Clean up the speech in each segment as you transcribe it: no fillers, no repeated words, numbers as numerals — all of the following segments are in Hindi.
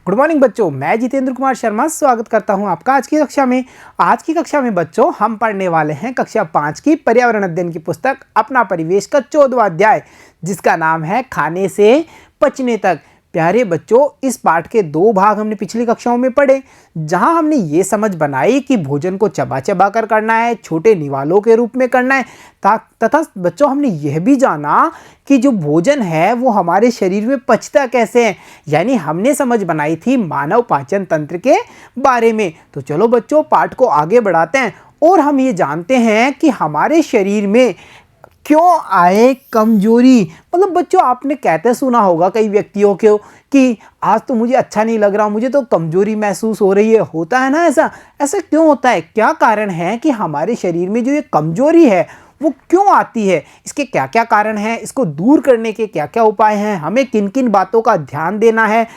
गुड मॉर्निंग बच्चों, मैं जितेंद्र कुमार शर्मा स्वागत करता हूं आपका आज की कक्षा में। आज की कक्षा में बच्चों हम पढ़ने वाले हैं कक्षा 5 की पर्यावरण अध्ययन की पुस्तक अपना परिवेश का 14वां अध्याय, जिसका नाम है खाने से पचने तक। प्यारे बच्चों, इस पाठ के 2 भाग हमने पिछली कक्षाओं में पढ़े, जहां हमने ये समझ बनाई कि भोजन को चबा चबा कर करना है, छोटे निवालों के रूप में करना है। तथा बच्चों हमने यह भी जाना कि जो भोजन है वो हमारे शरीर में पचता कैसे है, यानी हमने समझ बनाई थी मानव पाचन तंत्र के बारे में। तो चलो बच्चों पाठ को आगे बढ़ाते हैं और हम ये जानते हैं कि हमारे शरीर में क्यों आए कमजोरी। मतलब बच्चों आपने कहते सुना होगा कई व्यक्तियों को कि आज तो मुझे अच्छा नहीं लग रहा, मुझे तो कमजोरी महसूस हो रही है। होता है ना ऐसा? ऐसा क्यों होता है? क्या कारण है कि हमारे शरीर में जो ये कमजोरी है वो क्यों आती है? इसके क्या क्या कारण हैं? इसको दूर करने के क्या क्या उपाय हैं? हमें किन किन बातों का ध्यान देना है?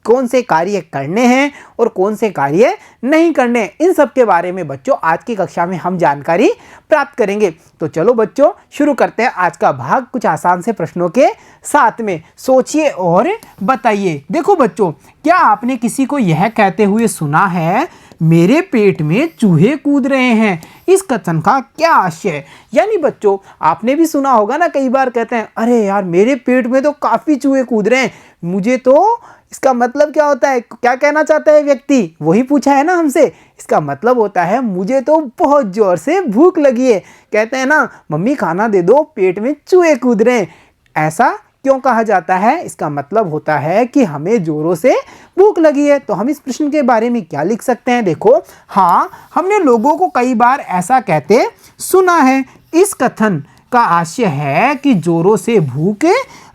कौन से कार्य करने हैं और कौन से कार्य नहीं करने, इन सब के बारे में बच्चों आज की कक्षा में हम जानकारी प्राप्त करेंगे। तो चलो बच्चों शुरू करते हैं आज का भाग कुछ आसान से प्रश्नों के साथ में। सोचिए और बताइए। देखो बच्चों, क्या आपने किसी को यह कहते हुए सुना है मेरे पेट में चूहे कूद रहे हैं? इस कथन का क्या आशय है? यानी बच्चों आपने भी सुना होगा ना, कई बार कहते हैं अरे यार मेरे पेट में तो काफ़ी चूहे कूद रहे हैं, मुझे तो इसका मतलब क्या होता है? क्या कहना चाहता है व्यक्ति? वही पूछा है ना हमसे। इसका मतलब होता है मुझे तो बहुत जोर से भूख लगी है। कहते हैं ना मम्मी खाना दे दो, पेट में चूहे कूद रहे हैं। ऐसा क्यों कहा जाता है? इसका मतलब होता है कि हमें जोरों से भूख लगी है। तो हम इस प्रश्न के बारे में क्या लिख सकते हैं? देखो, हाँ हमने लोगों को कई बार ऐसा कहते सुना है। इस कथन का आशय है कि जोरों से भूख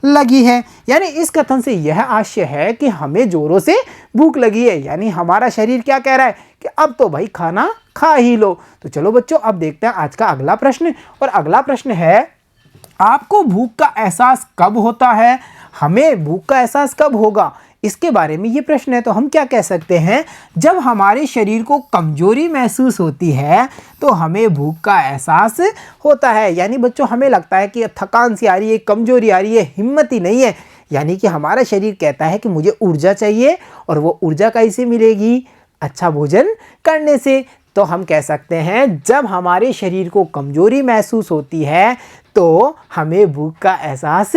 लगी है, यानी इस कथन से यह आशय है कि हमें जोरों से भूख लगी है, यानी हमारा शरीर क्या कह रहा है कि अब तो भाई खाना खा ही लो। तो चलो बच्चों अब देखते हैं आज का अगला प्रश्न। और अगला प्रश्न है, आपको भूख का एहसास कब होता है? हमें भूख का एहसास कब होगा, इसके बारे में ये प्रश्न है। तो हम क्या कह सकते हैं, जब हमारे शरीर को कमजोरी महसूस होती है तो हमें भूख का एहसास होता है। यानी बच्चों हमें लगता है कि थकान सी आ रही है, कमजोरी आ रही है, हिम्मत ही नहीं है, यानी कि हमारा शरीर कहता है कि मुझे ऊर्जा चाहिए। और वो ऊर्जा कैसे मिलेगी? अच्छा भोजन करने से। तो हम कह सकते हैं जब हमारे शरीर को कमजोरी महसूस होती है तो हमें भूख का एहसास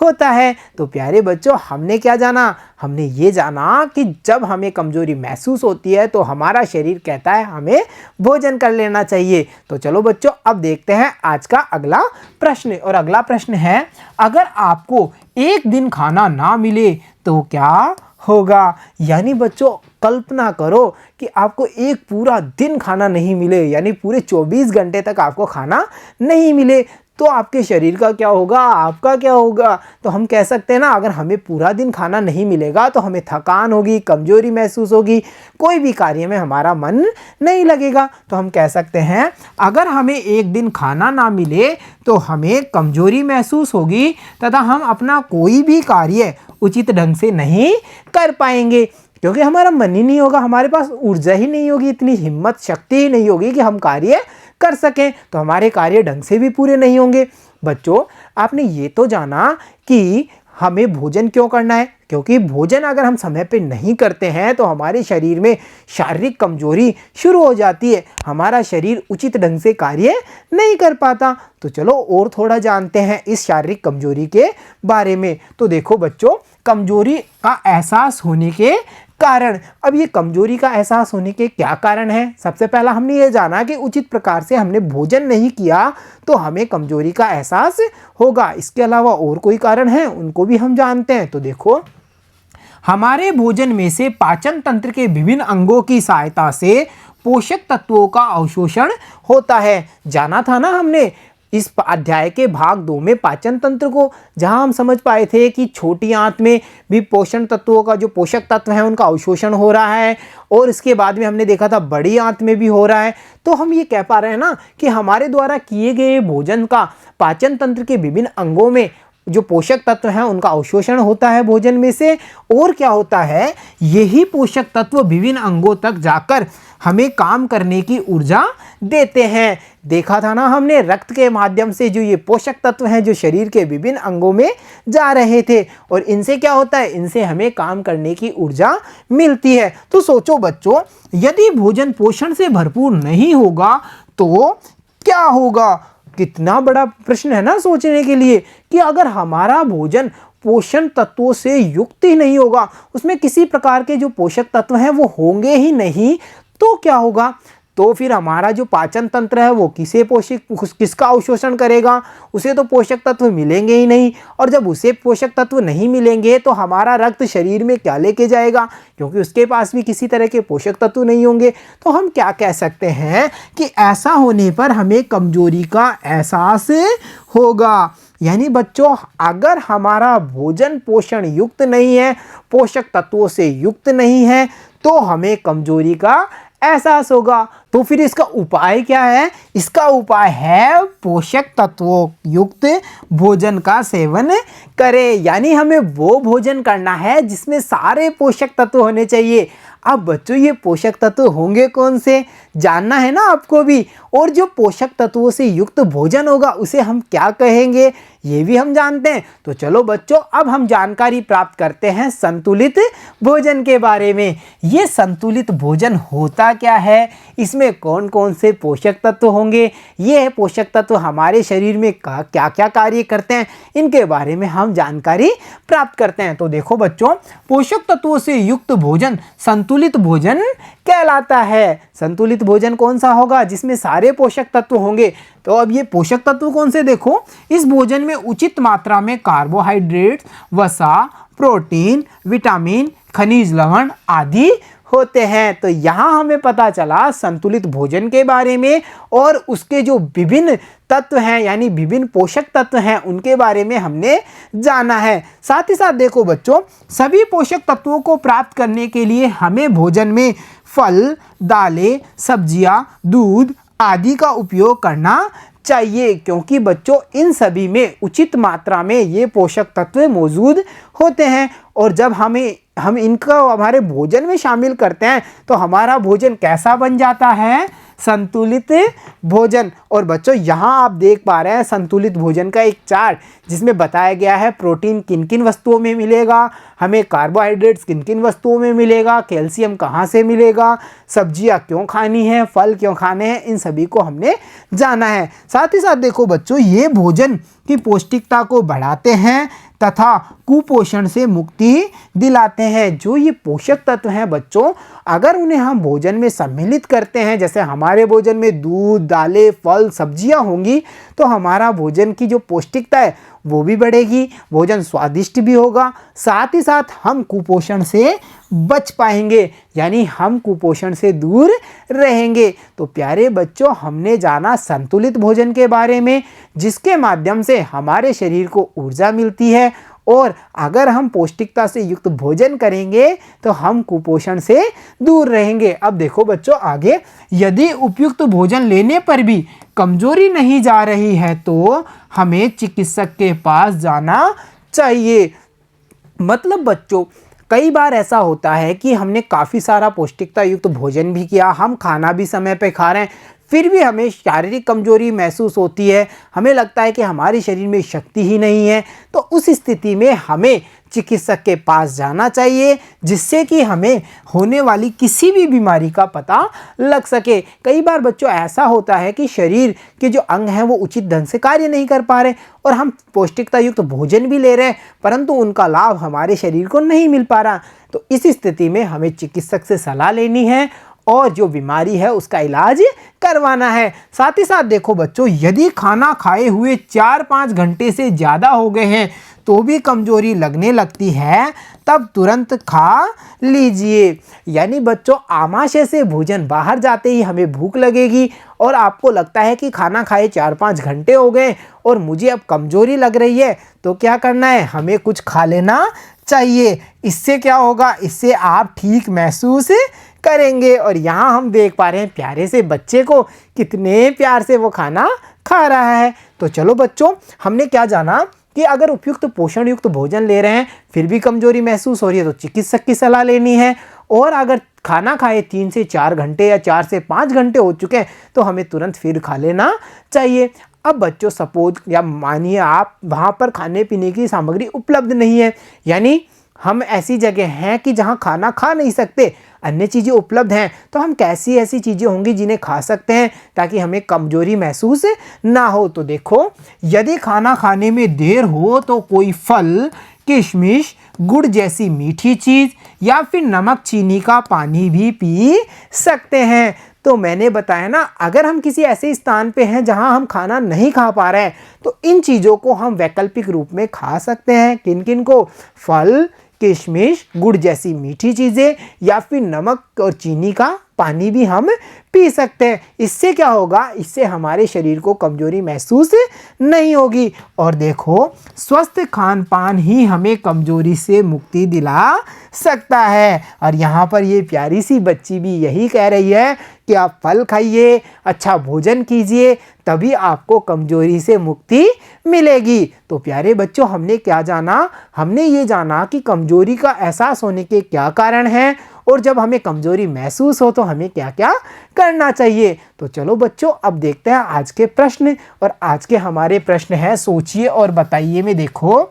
होता है। तो प्यारे बच्चों हमने क्या जाना? हमने ये जाना कि जब हमें कमजोरी महसूस होती है तो हमारा शरीर कहता है हमें भोजन कर लेना चाहिए। तो चलो बच्चों अब देखते हैं आज का अगला प्रश्न। और अगला प्रश्न है, अगर आपको एक दिन खाना ना मिले तो क्या होगा? यानी बच्चों कल्पना करो कि आपको एक पूरा दिन खाना नहीं मिले, यानी पूरे 24 घंटे तक आपको खाना नहीं मिले, तो आपके शरीर का क्या होगा? आपका क्या होगा? तो हम कह सकते हैं ना, अगर हमें पूरा दिन खाना नहीं मिलेगा तो हमें थकान होगी, कमजोरी महसूस होगी, कोई भी कार्य में हमारा मन नहीं लगेगा। तो हम कह सकते हैं अगर हमें एक दिन खाना ना मिले तो हमें कमजोरी महसूस होगी तथा हम अपना कोई भी कार्य उचित ढंग से नहीं कर पाएंगे, क्योंकि हमारा मन ही नहीं होगा, हमारे पास ऊर्जा ही नहीं होगी, इतनी हिम्मत शक्ति ही नहीं होगी कि हम कार्य कर सकें, तो हमारे कार्य ढंग से भी पूरे नहीं होंगे। बच्चों आपने ये तो जाना कि हमें भोजन क्यों करना है, क्योंकि भोजन अगर हम समय पे नहीं करते हैं तो हमारे शरीर में शारीरिक कमजोरी शुरू हो जाती है, हमारा शरीर उचित ढंग से कार्य नहीं कर पाता। तो चलो और थोड़ा जानते हैं इस शारीरिक कमजोरी के बारे में। तो देखो बच्चों, कमजोरी का एहसास होने के कारण। अब ये कमजोरी का एहसास होने के क्या कारण हैं? सबसे पहला हमने ये जाना कि उचित प्रकार से हमने भोजन नहीं किया तो हमें कमजोरी का एहसास होगा। इसके अलावा और कोई कारण है, उनको भी हम जानते हैं। तो देखो, हमारे भोजन में से पाचन तंत्र के विभिन्न अंगों की सहायता से पोषक तत्वों का अवशोषण होता है। जाना था ना हमने इस अध्याय के भाग 2 में पाचन तंत्र को, जहां हम समझ पाए थे कि छोटी आंत में भी पोषण तत्वों का, जो पोषक तत्व हैं उनका अवशोषण हो रहा है, और इसके बाद में हमने देखा था बड़ी आंत में भी हो रहा है। तो हम ये कह पा रहे हैं ना कि हमारे द्वारा किए गए भोजन का पाचन तंत्र के विभिन्न अंगों में जो पोषक तत्व हैं उनका अवशोषण होता है भोजन में से, और क्या होता है, यही पोषक तत्व विभिन्न अंगों तक जाकर हमें काम करने की ऊर्जा देते हैं। देखा था ना हमने, रक्त के माध्यम से जो ये पोषक तत्व हैं जो शरीर के विभिन्न अंगों में जा रहे थे, और इनसे क्या होता है, इनसे हमें काम करने की ऊर्जा मिलती है। तो सोचो बच्चों, यदि भोजन पोषण से भरपूर नहीं होगा तो क्या होगा। कितना बड़ा प्रश्न है ना सोचने के लिए, कि अगर हमारा भोजन पोषण तत्वों से युक्त ही नहीं होगा, उसमें किसी प्रकार के जो पोषक तत्व हैं वो होंगे ही नहीं, तो क्या होगा। तो फिर हमारा जो पाचन तंत्र है वो किसका अवशोषण करेगा, उसे तो पोषक तत्व मिलेंगे ही नहीं, और जब उसे पोषक तत्व नहीं मिलेंगे तो हमारा रक्त शरीर में क्या लेके जाएगा, क्योंकि उसके पास भी किसी तरह के पोषक तत्व नहीं होंगे। तो हम क्या कह सकते हैं कि ऐसा होने पर हमें कमजोरी का एहसास होगा। यानी बच्चों, अगर हमारा भोजन पोषण युक्त नहीं है, पोषक तत्वों से युक्त नहीं है, तो हमें कमजोरी का एहसास होगा। तो फिर इसका उपाय क्या है, इसका उपाय है पोषक तत्वों युक्त भोजन का सेवन करें। यानी हमें वो भोजन करना है जिसमें सारे पोषक तत्व होने चाहिए। अब बच्चों, ये पोषक तत्व होंगे कौन से, जानना है ना आपको भी। और जो पोषक तत्वों से युक्त भोजन होगा उसे हम क्या कहेंगे, ये भी हम जानते हैं। तो चलो बच्चों, अब हम जानकारी प्राप्त करते हैं संतुलित भोजन के बारे में। ये संतुलित भोजन होता क्या है, इसमें कौन कौन से पोषक तत्व होंगे, ये पोषक तत्व हमारे शरीर में क्या क्या कार्य करते हैं, इनके बारे में हम जानकारी प्राप्त करते हैं। तो देखो बच्चों, पोषक तत्वों से युक्त भोजन संतुलित भोजन कहलाता है। संतुलित भोजन कौन सा होगा, जिसमें सारे पोषक तत्व होंगे। तो अब ये पोषक तत्व कौन से, देखो, इस भोजन में उचित मात्रा में कार्बोहाइड्रेट, वसा, प्रोटीन, विटामिन, खनिज लवण आदि होते हैं। तो यहाँ हमें पता चला संतुलित भोजन के बारे में, और उसके जो विभिन्न तत्व हैं यानी विभिन्न पोषक तत्व हैं उनके बारे में हमने जाना है। साथ ही साथ देखो बच्चों, सभी पोषक तत्वों को प्राप्त करने के लिए हमें भोजन में फल, दालें, सब्जियां, दूध आदि का उपयोग करना चाहिए, क्योंकि बच्चों इन सभी में उचित मात्रा में ये पोषक तत्व मौजूद होते हैं। और जब हम इनका हमारे भोजन में शामिल करते हैं तो हमारा भोजन कैसा बन जाता है, संतुलित भोजन। और बच्चों, यहाँ आप देख पा रहे हैं संतुलित भोजन का एक चार्ट, जिसमें बताया गया है प्रोटीन किन किन वस्तुओं में मिलेगा, हमें कार्बोहाइड्रेट्स किन किन वस्तुओं में मिलेगा, कैल्शियम कहाँ से मिलेगा, सब्जियाँ क्यों खानी है, फल क्यों खाने हैं, इन सभी को हमने जाना है। साथ ही साथ देखो बच्चों, ये भोजन की पौष्टिकता को बढ़ाते हैं तथा कुपोषण से मुक्ति दिलाते हैं। जो ये पोषक तत्व हैं बच्चों, अगर उन्हें हम भोजन में सम्मिलित करते हैं, जैसे हमारे भोजन में दूध, दालें, फल, सब्जियां होंगी, तो हमारा भोजन की जो पौष्टिकता है वो भी बढ़ेगी, भोजन स्वादिष्ट भी होगा, साथ ही साथ हम कुपोषण से बच पाएंगे, यानी हम कुपोषण से दूर रहेंगे। तो प्यारे बच्चों, हमने जाना संतुलित भोजन के बारे में, जिसके माध्यम से हमारे शरीर को ऊर्जा मिलती है, और अगर हम पौष्टिकता से युक्त भोजन करेंगे तो हम कुपोषण से दूर रहेंगे। अब देखो बच्चों आगे, यदि उपयुक्त भोजन लेने पर भी कमजोरी नहीं जा रही है तो हमें चिकित्सक के पास जाना चाहिए। मतलब बच्चों, कई बार ऐसा होता है कि हमने काफ़ी सारा पौष्टिकता युक्त भोजन भी किया, हम खाना भी समय पे खा रहे हैं, फिर भी हमें शारीरिक कमजोरी महसूस होती है, हमें लगता है कि हमारे शरीर में शक्ति ही नहीं है। तो उस स्थिति में हमें चिकित्सक के पास जाना चाहिए, जिससे कि हमें होने वाली किसी भी बीमारी का पता लग सके। कई बार बच्चों ऐसा होता है कि शरीर के जो अंग हैं वो उचित ढंग से कार्य नहीं कर पा रहे, और हम पौष्टिकता युक्त भोजन भी ले रहे हैं, परंतु उनका लाभ हमारे शरीर को नहीं मिल पा रहा। तो इस स्थिति में हमें चिकित्सक से सलाह लेनी है और जो बीमारी है उसका इलाज करवाना है। साथ ही साथ देखो बच्चों, यदि खाना खाए हुए 4-5 घंटे से ज़्यादा हो गए हैं तो भी कमजोरी लगने लगती है, तब तुरंत खा लीजिए। यानी बच्चों, आमाशय से भोजन बाहर जाते ही हमें भूख लगेगी और आपको लगता है कि खाना खाए 4-5 घंटे हो गए और मुझे अब कमजोरी लग रही है, तो क्या करना है, हमें कुछ खा लेना चाहिए। इससे क्या होगा, इससे आप ठीक महसूस करेंगे। और यहाँ हम देख पा रहे हैं प्यारे से बच्चे को, कितने प्यार से वो खाना खा रहा है। तो चलो बच्चों, हमने क्या जाना, कि अगर उपयुक्त पोषण युक्त भोजन ले रहे हैं फिर भी कमजोरी महसूस हो रही है तो चिकित्सक की सलाह लेनी है। और अगर खाना खाए 3 से 4 घंटे या 4 से 5 घंटे हो चुके हैं तो हमें तुरंत फिर खा लेना चाहिए। अब बच्चों सपोज या मानिए आप वहाँ पर खाने पीने की सामग्री उपलब्ध नहीं है, यानी हम ऐसी जगह हैं कि जहाँ खाना खा नहीं सकते, अन्य चीज़ें उपलब्ध हैं, तो हम कैसी ऐसी चीज़ें होंगी जिन्हें खा सकते हैं ताकि हमें कमजोरी महसूस ना हो। तो देखो, यदि खाना खाने में देर हो तो कोई फल, किशमिश, गुड़ जैसी मीठी चीज़ या फिर नमक चीनी का पानी भी पी सकते हैं। तो मैंने बताया ना, अगर हम किसी ऐसे स्थान पे हैं जहां हम खाना नहीं खा पा रहे हैं तो इन चीज़ों को हम वैकल्पिक रूप में खा सकते हैं। किन किन को? फल, किशमिश, गुड़ जैसी मीठी चीज़ें या फिर नमक और चीनी का पानी भी हम पी सकते हैं। इससे क्या होगा? इससे हमारे शरीर को कमजोरी महसूस नहीं होगी। और देखो, स्वस्थ खान पान ही हमें कमजोरी से मुक्ति दिला सकता है। और यहाँ पर ये प्यारी सी बच्ची भी यही कह रही है कि आप फल खाइए, अच्छा भोजन कीजिए, तभी आपको कमजोरी से मुक्ति मिलेगी। तो प्यारे बच्चों, हमने क्या जाना? हमने ये जाना कि कमजोरी का एहसास होने के क्या कारण हैं और जब हमें कमजोरी महसूस हो तो हमें क्या क्या करना चाहिए। तो चलो बच्चों, अब देखते हैं आज के प्रश्न। और आज के हमारे प्रश्न है सोचिए और बताइए में। देखो,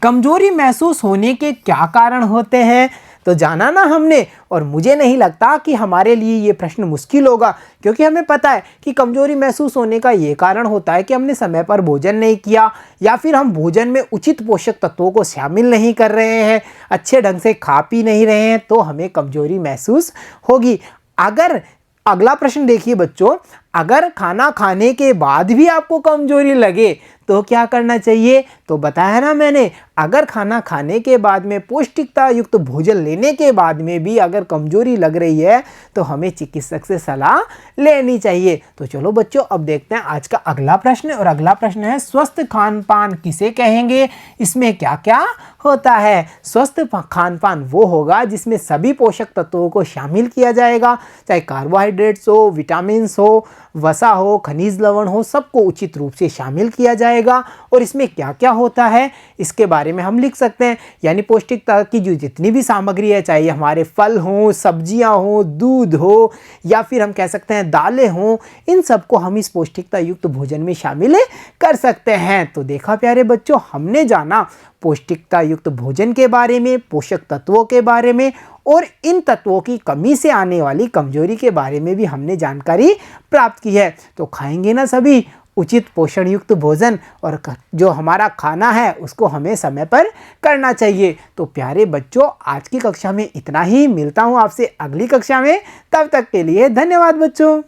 कमजोरी महसूस होने के क्या कारण होते हैं तो जाना ना हमने। और मुझे नहीं लगता कि हमारे लिए ये प्रश्न मुश्किल होगा, क्योंकि हमें पता है कि कमजोरी महसूस होने का ये कारण होता है कि हमने समय पर भोजन नहीं किया या फिर हम भोजन में उचित पोषक तत्वों को शामिल नहीं कर रहे हैं, अच्छे ढंग से खा पी नहीं रहे हैं, तो हमें कमजोरी महसूस होगी। अगर अगला प्रश्न देखिए बच्चों, अगर खाना खाने के बाद भी आपको कमजोरी लगे तो क्या करना चाहिए? तो बताया ना मैंने, अगर खाना खाने के बाद में पौष्टिकता युक्त भोजन लेने के बाद में भी अगर कमजोरी लग रही है तो हमें चिकित्सक से सलाह लेनी चाहिए। तो चलो बच्चों, अब देखते हैं आज का अगला प्रश्न। और अगला प्रश्न है, स्वस्थ खान पान किसे कहेंगे? इसमें क्या क्या होता है? स्वस्थ खान पान वो होगा जिसमें सभी पोषक तत्वों को शामिल किया जाएगा, चाहे कार्बोहाइड्रेट्स हो, विटामिन हो, वसा हो, खनिज लवण हो, सबको उचित रूप से शामिल किया जाएगा। और इसमें क्या क्या होता है इसके बारे में हम लिख सकते हैं। यानी पौष्टिकता की जो जितनी भी सामग्री है, चाहे हमारे फल हों, सब्जियां हों, दूध हो या फिर हम कह सकते हैं दालें हों, इन सबको हम इस पौष्टिकता युक्त भोजन में शामिल कर सकते हैं। तो देखा प्यारे बच्चों, हमने जाना पौष्टिकता युक्त भोजन के बारे में, पोषक तत्वों के बारे में, और इन तत्वों की कमी से आने वाली कमजोरी के बारे में भी हमने जानकारी प्राप्त की है। तो खाएंगे ना सभी उचित पोषण युक्त भोजन, और जो हमारा खाना है उसको हमें समय पर करना चाहिए। तो प्यारे बच्चों, आज की कक्षा में इतना ही। मिलता हूँ आपसे अगली कक्षा में, तब तक के लिए धन्यवाद बच्चों।